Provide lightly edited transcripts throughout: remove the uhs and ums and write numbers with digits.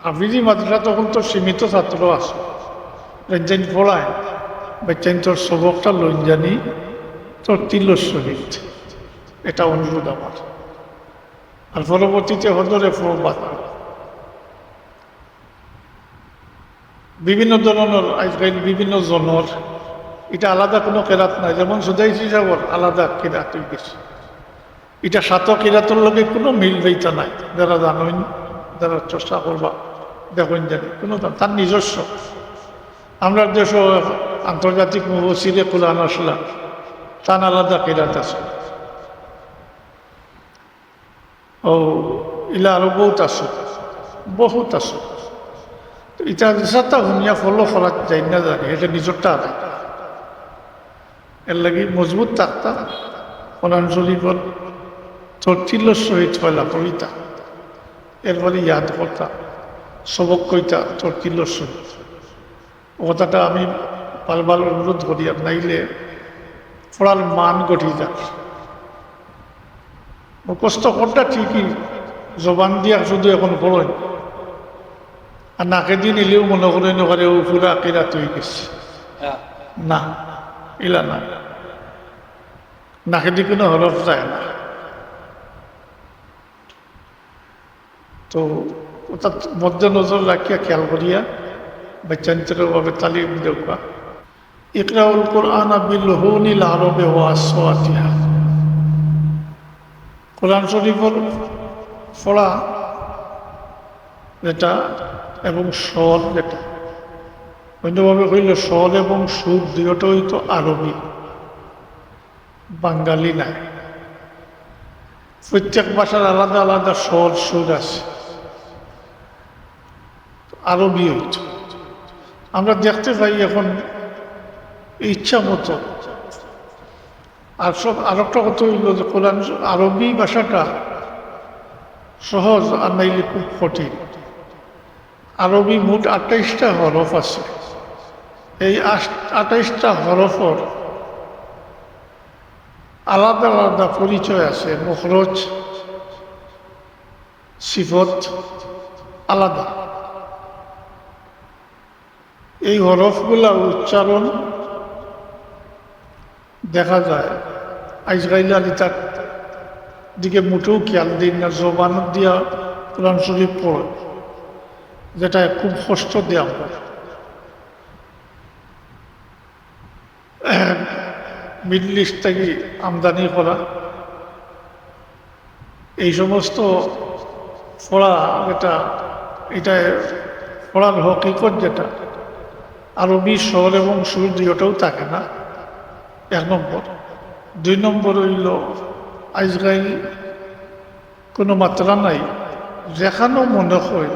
হাফিজি মাদ্রাসা তখন তো সীমিত ছাত্র আছে, রেঞ্জাইন পড়ায় বেচাইন তোর সবকটা লইন জানি তোর তিল শহীদ, এটা অনুরোধ আমার। আর পরবর্তীতে হজরে ফরবাদ বিভিন্ন ধরনের আজকাল বিভিন্ন জনর, এটা আলাদা কোনো কেরাত নাই। যেমন সুদাই হিসাবর আলাদা কেরাত হয়ে গেছে, এটা সাত কিরাতর লগে কোনো মিল বইতা নাই। যারা জানেন, যারা চর্চা করবা দেখেন জানি কোনো তার নিজস্ব। আমরা দেশ আন্তর্জাতিক মুবসিরে কোরআন আসলা তার আলাদা কিরাত আছে। ও ইলা আরো বহুত আছে, বহুত আছে। এটা যেটা শুনিয়া ফলো করা যাই না জানি, এটা নিজরটা আদায় এর লাগে মজবুত থাকতা। কোরআন শরীফর তরতিলের সহিত ফলা কবিতা, এরপরে ইয়াদ করতা, সবক কইতা তরতিলের সহিত। কথাটা আমি বারবার অনুরোধ করি, আর নাইলে পড়ার মান গঠি যাক। মুখস্থ করটা ঠিকই, জবান দিয়া শুধু এখন পড়েন, আর নাকে দিয়ে নিলেও মনে করেন ওখানে ও পুরা কিরাত হয়ে গেছে। না, ইলা না, নাকে দিয়ে কোনো হরফ যায় না। তো ওটা মধ্যে নজর রাখিয়া খেয়াল করিয়া বাচ্চান্তরভাবে তালিম দেওয়া। ইকরাউল কোরআন বিলহুনিল আরবে ওয়া আসওয়াতিহা, কোরআন শরীফের পড়া যেটা এবং স্বর যেটা, অন্যভাবে কইলে স্বর এবং সুর দুটোই তো আরবি, বাঙালি নাই। প্রত্যেক ভাষার আলাদা আলাদা স্বর সুর আছে, আরবি হইত। আমরা দেখতে পাই এখন ইচ্ছা মতো। আর সব আরেকটা কথা হইল যে কোরআন আরবি ভাষাটা সহজ আর নাইলে খুব কঠিন। আরবি মোট 28টা হরফ আছে। এই 28টা হরফর আলাদা আলাদা পরিচয় আছে, মখরজ সিফত আলাদা। এই হরফগুলার উচ্চারণ দেখা যায় আজকাল আলিতার দিকে মোটেও খেয়াল দিন না, জবান দিয়া কোরআন শরীফ পড়ে, যেটা খুব কষ্ট দেওয়া হয়। মিডল ইস্ট থেকে আমদানি করা এই সমস্ত পড়া, এটা পড়ার হকিকত যেটা আরবি স্বর এবং সুর দুটোও থাকে না, 1 নম্বর। 2 নম্বর হইল আজকাল কোনো মাত্রা নাই, যেখানেও মনে হয়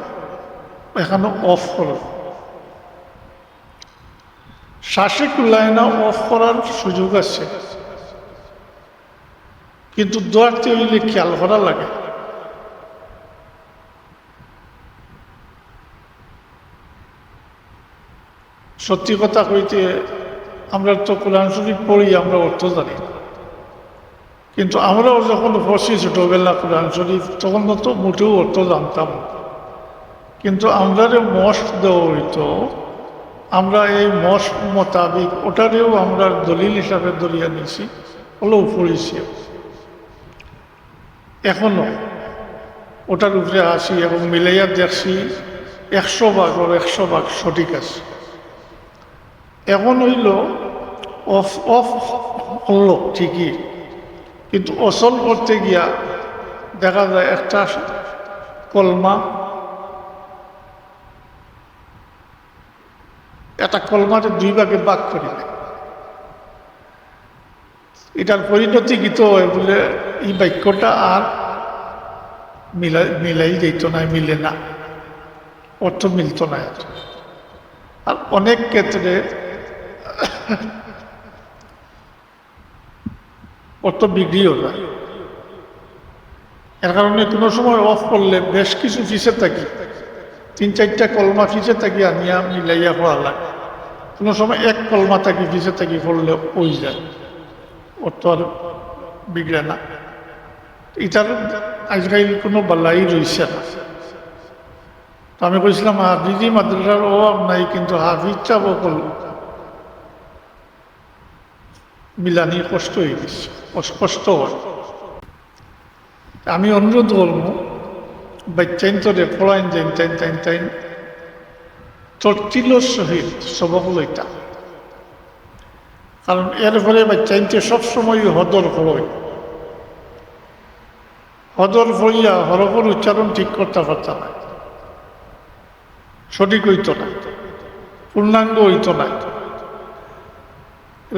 এখানে অফ করো, শ্বাসে কুলায় না, অফ করার সুযোগ আছে। কিন্তু দোয়ারতে হইলে খেয়াল করা লাগে। সত্যি কথা কইতে আমরা তো কোরআন শরীফ পড়ি, আমরা অর্থ জানি, কিন্তু আমরাও যখন পড়ছি ছোটবেলা কোরআন শরীফ, তখন তো মোটেও অর্থ জানতাম। কিন্তু আমরা মস্ট দেওয়া হইতো, আমরা এই মস্ট মোতাবিক ওটারেও আমরা দলিল হিসাবে দলিয়া নিয়েছি, হলেও পড়েছি। এখনো ওটার উপরে আসি এবং মিলাইয়া দেখছি 100 ভাগ ওর 100 ভাগ সঠিক আছে। এখন হইল অফ অফ হলো ঠিকই, কিন্তু অসল করতে গিয়া দেখা যায় একটা কলমা, একটা কলমাতে 2 ভাগে ভাগ করি। এটার পরিণতি কি তো বলে এই বাক্যটা আর মিলাই যেত না, মিলে না, অর্থ মিলত না। আর অনেক ক্ষেত্রে অর্থ বিক্রিও যায়। এর কারণে কোনো সময় অফ করলে বেশ কিছু ফিসে থাকি, 3-4টা কলমা ফিসে থাকি আনিয়া মিলাইয়া পড়া লাগে। কোনো সময় 1 কলমা থাকি ফিসে থাকি পড়লে ওই যায়, অর্থ আর বিগড়ে না। এটার আজকাল কোনো বালাই রয়েছে না। তো আমি কইছিলাম হাফিজি মাদ্রাসার অভাব নাই, কিন্তু হাফিজ চাপ করল মিলানি কষ্ট হয়ে গেছে, কষ্ট হয়। আমি অনুরোধ করবো বাচ্চাইন তোরে পড়াইন যাইন তাইন তাইন তাইন তরতিলর সহিত সবক লইতা, কারণ এর ফলে বাচ্চাইনকে সবসময় হদর পড়ই, হদর পড়িয়া হরফর উচ্চারণ ঠিক করতে পারতাম না, সঠিক হইত না, পূর্ণাঙ্গ হইত না।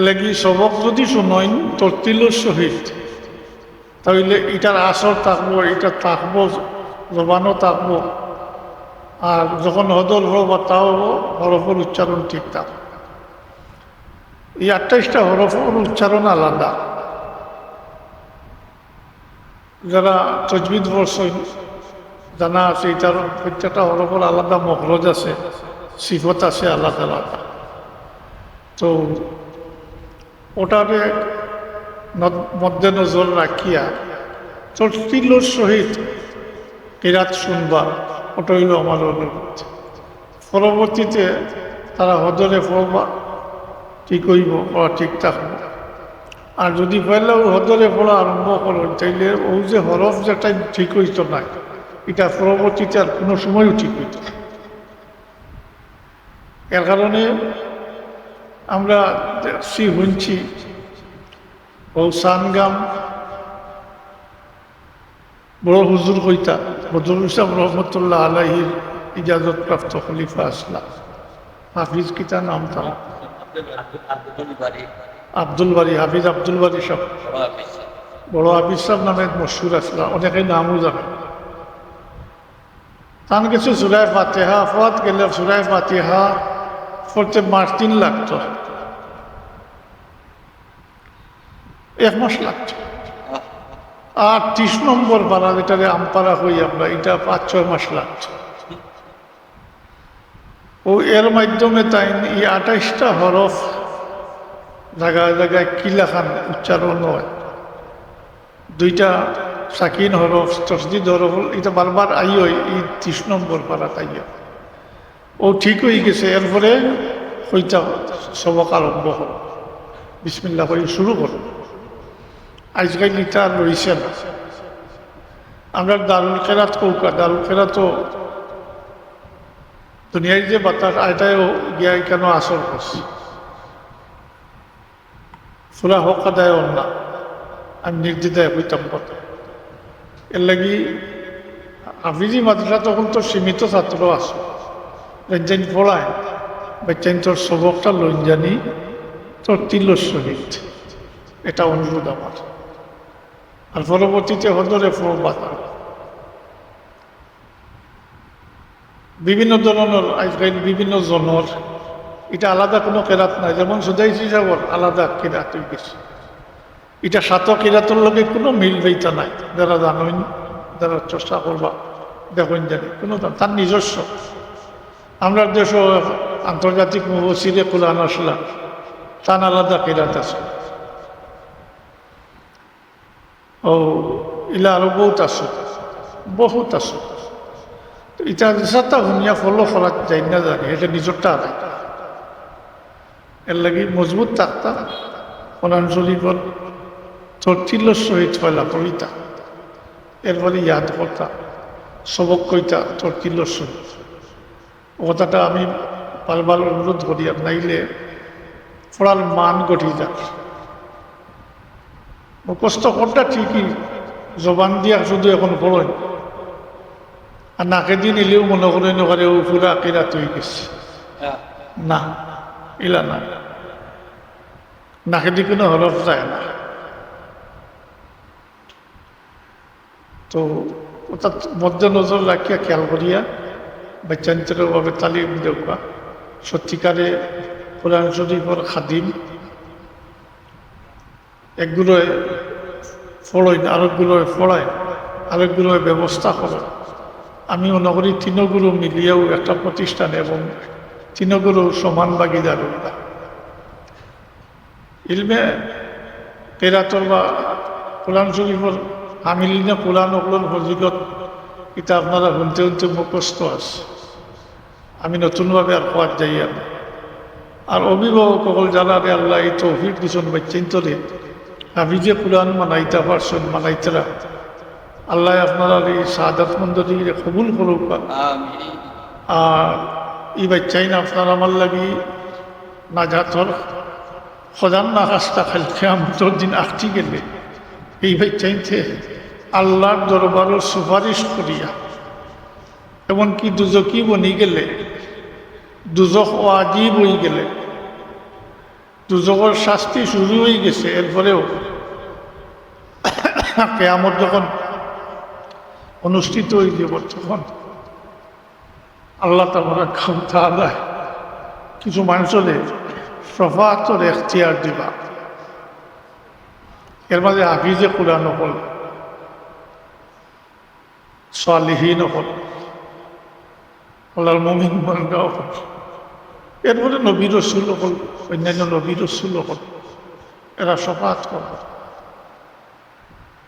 লাগি সবক যদি শুনইন তরতিলর সহিত, তাহলে এটার আসর থাকবো, এটা থাকবো, জবানও থাকবো, আর যখন হদর হব তাও হরফের উচ্চারণ ঠিক থাকবে। এই 28টা হরফের উচ্চারণ আলাদা। যারা তজবিদ পড়ছেন জানা আছে, এটার প্রত্যেকটা হরফের আলাদা মখরজ আছে, সিফত আছে আলাদা আলাদা। তো ওটারে মধ্যে নজর রাখিয়া তরতিলর সহিত কিরাত শুনবা, ওটা হইল আমার অনুরোধ। পরবর্তীতে তারা হদরে পড়বা, ঠিক হইব, পড়া ঠিক থাকবে। আর যদি পয়লাও হদরে পড়া আরম্ভ করো, তাইলে ও যে হরফ যেটা ঠিক হইত না, এটা পরবর্তীতে আর কোনো সময়ও ঠিক হইত না। এর কারণে আমরা শুনছি ও সানগাম বড় হুজুর কইতা, বদরুল ইসলাম রহমতুল্লাহ আলাইহির ইজাজত প্রাপ্ত খলিফা আসলাম, হাফিজ কিতা নাম তারা, আব্দুল বারি, হাফিজ আব্দুল বারি সব বড় হাফিজ সাহেব নামে মশহুর আসলাম, অনেকে নামও জানে। তার কিছু সুরায় ফাতেহা ফত গেলে সুরায় ফাতিহা পড়তে মাস 3 লাগতো, 1 মাস লাগতো। আর 30 নম্বর পারা, যেটারে আমপারা হই আমরা, এটা 5-6 মাস লাগতো। ও এর মাধ্যমে তাই এই 28টা হরফ জায়গায় জায়গায় কিলাখান উচ্চারণ হয়, 2টা সাকিন হরফ, তসদিদ হরফ, এটা বারবার আই হয় এই 30 নম্বর পারা তাই। ও ঠিক হয়ে গেছে। এরপরে হইতা সবক আরম্ভ হল, বিসমিল্লাহ করে শুরু করো। আজকাল এটা আর রয়েছে না। আমরা দারুল কেরাত কৌকা, দারুল কেরাতও দুনিয়ায় যে বাতাস আয়টায়ও গিয়া কেন আসর করছি, সুরা হক আদায় না, আমি নির্দ্বিধায় হইতাম কথা। এর লাগি হাফিজি মাদ্রাসা তখন তো সীমিত ছাত্র আছে, রেঞ্জাইন পড়ায় বাচ্চাইন তোর সবকটা লইন জানি তোর তিলর সহিত, এটা অনুরোধ আমার। আর পরবর্তীতে হদরে বাতা বিভিন্ন ধরনের আজকাল বিভিন্ন জনের, এটা আলাদা কোনো কেরাত নাই। যেমন সুদাইছি সাগর আলাদা কেরাত হয়ে গেছে, এটা সাত কেরাতের লগে কোনো মিল বইতা নাই। যারা জানেন, যারা চেষ্টা করবা দেখেন জানি কোনো তার নিজস্ব। আমরা দেশ আন্তর্জাতিক মুফাসসিরে কুরআন আসলা, তার আলাদা কেরাত আছে। ও ইলা আরো বহুত আছে, বহুত আছে। এটা সাতটা শুনিয়া ফলো করা যায় না জানি, এটা নিজরটা আলাই। এর লাগি মজবুত থাকতা, কোরআন শরীফর তরতিলর সহিত ফয়লা পড়িতা, এরপরে ইয়াদ করতা, সবক কইতা তরতিলর সহিত। কথাটা আমি বারবার অনুরোধ করি, আর নাইলে পড়ার মান গঠি যাক। মুখস্থ করটা ঠিকই, জবান দিয়া শুধু এখন পড়েন, আর নাকে দিন এলেও মনে করেন ওখানে ও পুরা কেরাত হয়ে গেছে। না, ইলা না, নাকে দিয়ে কোনো হরফ যায় না। তো ওটার মধ্যে নজর রাখিয়া খেয়াল করিয়া বাচ্চান্তরভাবে তালিম দেওয়া, সত্যিকারে কোরআন শরীফের খাদিম, একগুলোয় ফড়ইন, আরেকগুলোয় ফড়ায়, আরেকগুলোয় ব্যবস্থা করেন। আমি মনে করি তিনগুলো মিলিয়েও একটা প্রতিষ্ঠান, এবং তিনগুলো সমান ভাগিদার হইলা ইলমে কেরাতর বা কোরআন শরীফের হামিলিনা কোরআন ওগুলোর ফজিলত, এটা আপনারা শুনতে শুনতে মুখস্থ আছে। আমি নতুনভাবে আর খোয়ার যাই আর অভিভাবক সকল জানারে আল্লাহ এই তৌফিক দিছন বাচ্চাইন্তরে হাফিজে কোরআন মানাইতা পারছেন মানাইতরা আল্লাহ আপনারা এই শাহাদাত মন্দিরে কবুল করুক। আর এই বাচ্চাই না আপনার আমার লাগি নাজাতর খজান না রাস্তা খালকে আমতর দিন আঁকটি গেলে এই বাচ্চাইতে আল্লাহর দরবারের সুপারিশ করিয়া এমনকি দুজকি বনি গেলে দুজক ওয়াজিব হয়ে গেলে দুজকের শাস্তি শুরু হয়ে গেছে এরপরেও কিয়ামত যখন অনুষ্ঠিত হয়ে যাব তখন আল্লাহ তাআলা কিছু মানুষের শফাআতের এখতিয়ার দিবা। এর মাঝে হাফিজে কোরআন হল, সালিহীন হল, আল্লাহর মুমিন বান্দাও হল, এরপরে নবী রাসূল হল, অন্যান্য নবী রাসূল হল, এরা শফাআত করবে।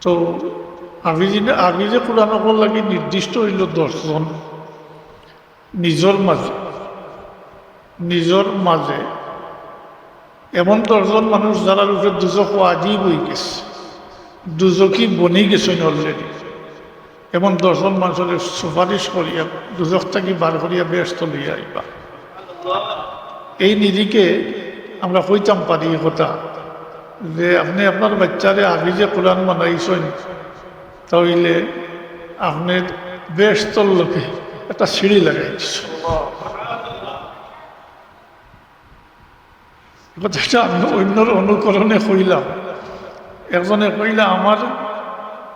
তো হাফিজে কোরআন হল লাগে নির্দিষ্ট হইল 10 জন নিজের মাঝে এমন 10 জন মানুষ যারা উপরে দুজক ওয়াজিব হয়ে গেছে, দুজকি বনি গেছেন অলরেডি, এমন 10 জন মানুষের সুপারিশ করিয়া দুজক থাকি বার করিয়া ব্যস্ত লইয়া আইবা। এই নিরিখে আমরা কইতাম পারি কথা যে আপনি আপনার বাচ্চারে হাফিজে কোরআন বানাইছেন, তাহলে আপনার ব্যস্তর লোকে একটা সিঁড়ি লাগাইছে। কথাটা আমি অন্যর অনুকরণে কইলাম। একজনে কইলা আমার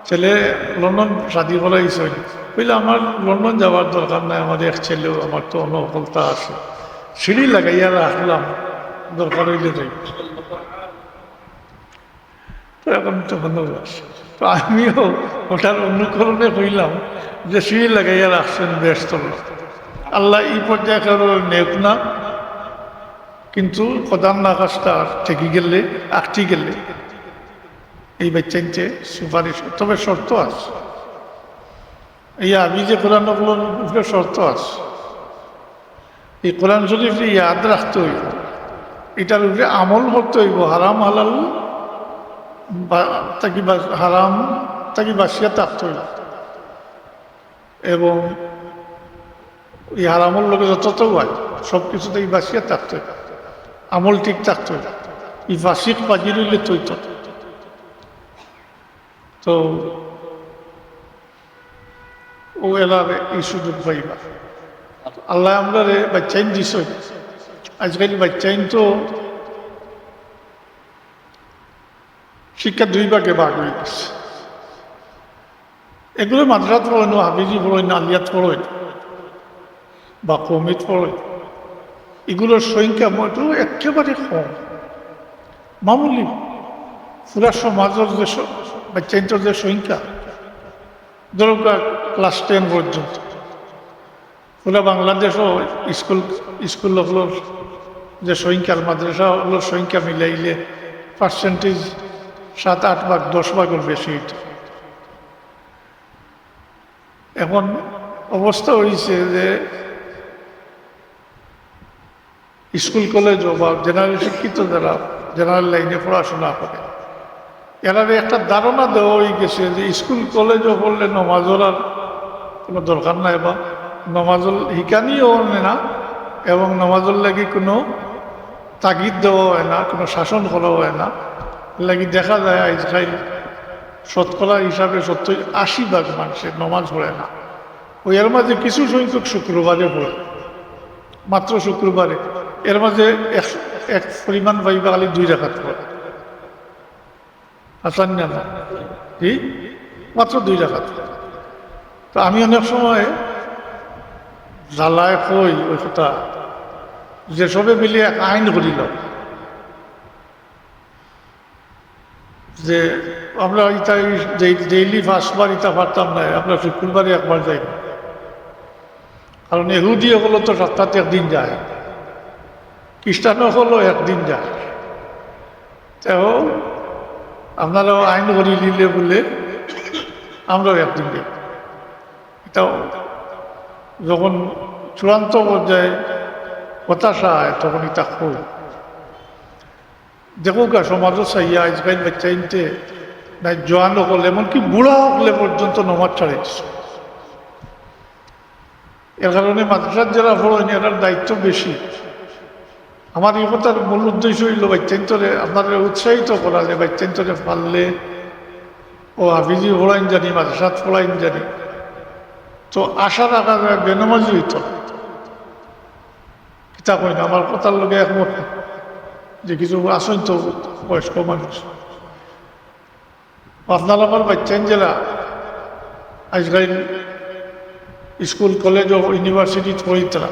ছেলে লন্ডন শাদি করাইছে, কইলা আমার লন্ডন যাওয়ার দরকার নাই, আমার এক ছেলেও, আমার তো অনুকূলতা আছে, সিঁড়ি লাগাইয়া রাখলাম, দরকার হইলে যাই। তো এখন তো ভালোবাসে, তো আমিও ওটার অনুকরণে কইলাম যে সিঁড়ি লাগাইয়া রাখছেন ব্যস্ত। আল্লাহ এই পর্যায়ে কারো নেক না, কিন্তু প্রধান আকাশটা থেকে গেলে আঁকটি গেলে এই বাচ্চাইতে সুপারিশ, তবে শর্ত আছে। এই আমি যে কোরআনগুলোর উপরে শর্ত আছে, এই কোরআন শরীফ ইয়াদ রাখতে হইব, এটার উপরে আমল করতে হইব, হারাম হালাল হারাম তাকে বাসিয়া থাকতে হইব, এবং এই হারামল লোকে যত হয় সব কিছুতে এই বাসিয়া থাকতে হইব, আমল ঠিক থাকতে হইব। এই ফাঁসিক বাজি রইলে তৈত। তো ও এলারে এই সুযোগ পাইবা। আল্লাহ আমরা রে বাচ্চাইন দিস, আজকাল বাচ্চাইন তো শিক্ষা 2 ভাগে ভাগ হয়ে গেছে। এগুলো মাদ্রাত পড়েন, হাফিজি পড়েন, আলিয়াত পড়েন বা কমিত পড়েন, এগুলোর সংখ্যা মতো একেবারে কম, মামুলি। পুরা সমাজের যে বাচ্চাইন্তর যে সংখ্যা, ধরো ক্লাস 10 পর্যন্ত পুরা বাংলাদেশও স্কুলগুলোর যে সংখ্যার মাদ্রাসা হলোর সংখ্যা মিলাইলে পার্সেন্টেজ 7-8 ভাগ 10 ভাগের বেশি। এখন অবস্থা হয়েছে যে স্কুল কলেজ বা জেনারেল শিক্ষিত যারা জেনারেল লাইনে পড়াশোনা করে, এরা একটা ধারণা দেওয়া হয়ে গেছে যে স্কুল কলেজও পড়লে নমাজের আর কোনো দরকার নাই, বা নমাজল হিকানিও না, এবং নমাজের লাগি কোনো তাগিদ দেওয়া হয় না, কোনো শাসন করা হয় না। লাগি দেখা যায় আজকাল শতকরা হিসাবে 70-80 ভাগ মানুষের নমাজ পড়ে না। ওই এর মাঝে কিছু সংখ্যক শুক্রবারে পড়ে, মাত্র শুক্রবারে। এর মাঝে এক পরিমাণ পাইবা খালি 2 রাকাত পড়ে, আসান না, কি মাত্র 2 রাকাত। তো আমি অনেক সময় জ্বালায় কই ওই কথা যে সবে মিলিয়ে এক আইন করিল যে আমরা ইটা ডেইলি 5 বার ইটা পারতাম না, আমরা শুক্রবারে 1 বার যাই, কারণ এহুদি হলো তো সপ্তাহে 1 দিন যায়, খ্রিস্টানও হলো 1 দিন যায়। তো আপনারাও আইন করি নিলে বলে আমরাও 1 দিন যাই। এটাও যখন চূড়ান্ত পর্যায়ে হতাশা হয় তখন ইতা খুব দেখো গা সমাজও চাইয়া আজকাল বাচ্চা ইনতে নাই জোয়ান হকলে এমনকি বুড়া হকলে পর্যন্ত নমাজ ছাড়িয়েছে। এর কারণে মাদ্রাসার যারা পড়েন এটার দায়িত্ব বেশি। আমার এই কথার মূল উদ্দেশ্য হইল বাচ্চান্তরে আপনাদের উৎসাহিত করা যে বাচ্চান্তরে পারলে ও হাফিজি পড়াইন জানি মাদ্রাসাত পড়াইন জানি, তো আশা রাখা যায় বেনামাজি হইত কিতা কই না আমার কথার লোকে একমত না যে কিছু আসেন তো বয়স্ক মানুষ আপনার আমার বাচ্চান যারা আজকাল স্কুল কলেজ ও ইউনিভার্সিটি পড়িতারা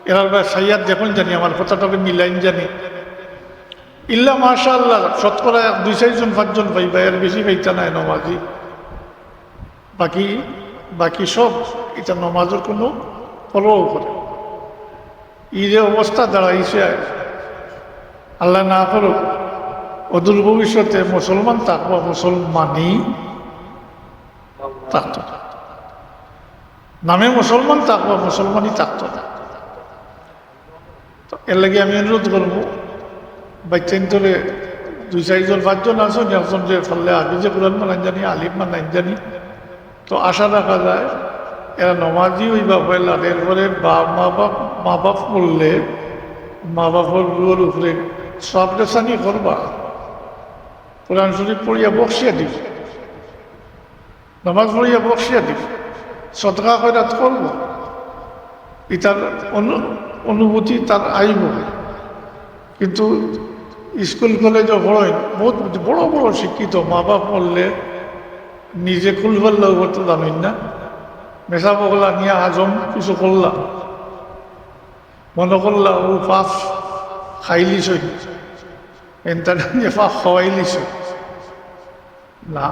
এরার সাইয়াদ দেখুন জানি আমার কথাটাকে মিলাইন জানি ইল্লা মাশা আল্লাহ শতকরা 2-4 5 পাইবা এর বেশি পাইতা নাই নমাজি। বাকি সব এটা নমাজের কোনো ফলো করে এই যে অবস্থা দাঁড়াইছে আল্লাহ না করুক অদূর ভবিষ্যতে মুসলমান থাকবো মুসলমানই থাকত না, নামে মুসলমান থাকবো মুসলমানই থাকত না। তো এর লাগে আমি অনুরোধ করবো বাচ্চা তোলে 2-4 জন 5 জন আসুন একজন যে ফলে আগে যে কোরআন মানাইন জানি আলিম মানাইন জানি, তো আশা রাখা যায় এরা নমাজি হইবা পয়লা এরপরে মা বাপ বললে মা বাপের রুয়ের উপরে সব রেসানি করবা, কোরআন শরীফ পড়িয়া বক্সিয়া দিব, নামাজ পড়িয়া বক্সিয়া দিব, সদকা খয়রাত করব, এটার অনুভূতি তার আইব। কিন্তু স্কুল কলেজও পড়েন বহুত বড় বড় শিক্ষিত মা বাপ বললে নিজে খুলবার করতে জানেন না, মেশা বগলা নিয়ে আজম কিছু করলাম মনে করলাম ও পাপ খাইলিস এন্টারনেট নিয়ে পাপ খাওয়াইলিস না,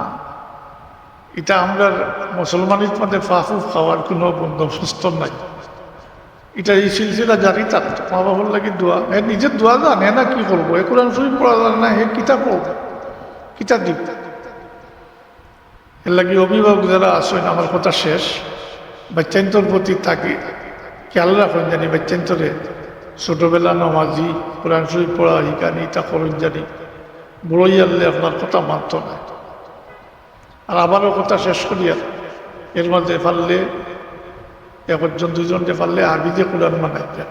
এটা আমরা মুসলমানের মধ্যে পাপও খাওয়ার কোনো বন্দোবস্ত নাই। এটা এই সিলসিলা জারি থাকতো মা বাবার লাগে দোয়া নিজের দোয়া জানে না কি করবো এ কোরআন শরীফ পড়া জানে না হে কিতাব পড়বো কিতাব দিব। এর লাগে অভিভাবক যারা আসেন আমার কথা শেষ বাচ্চান্তর প্রতি থাকি খেয়াল রাখেন জানি বাচ্চান্তরে ছোটবেলা নমাজি কোরআন শরীফ পড়া হিকানি তা করেন জানি বড়ই আনলে আপনার কথা মানত না। আর আবারও কথা শেষ করিয়া এর মাঝে পারলে 1 জন 2 জনকে পারলে আগে যে কোরআন মানাইতেন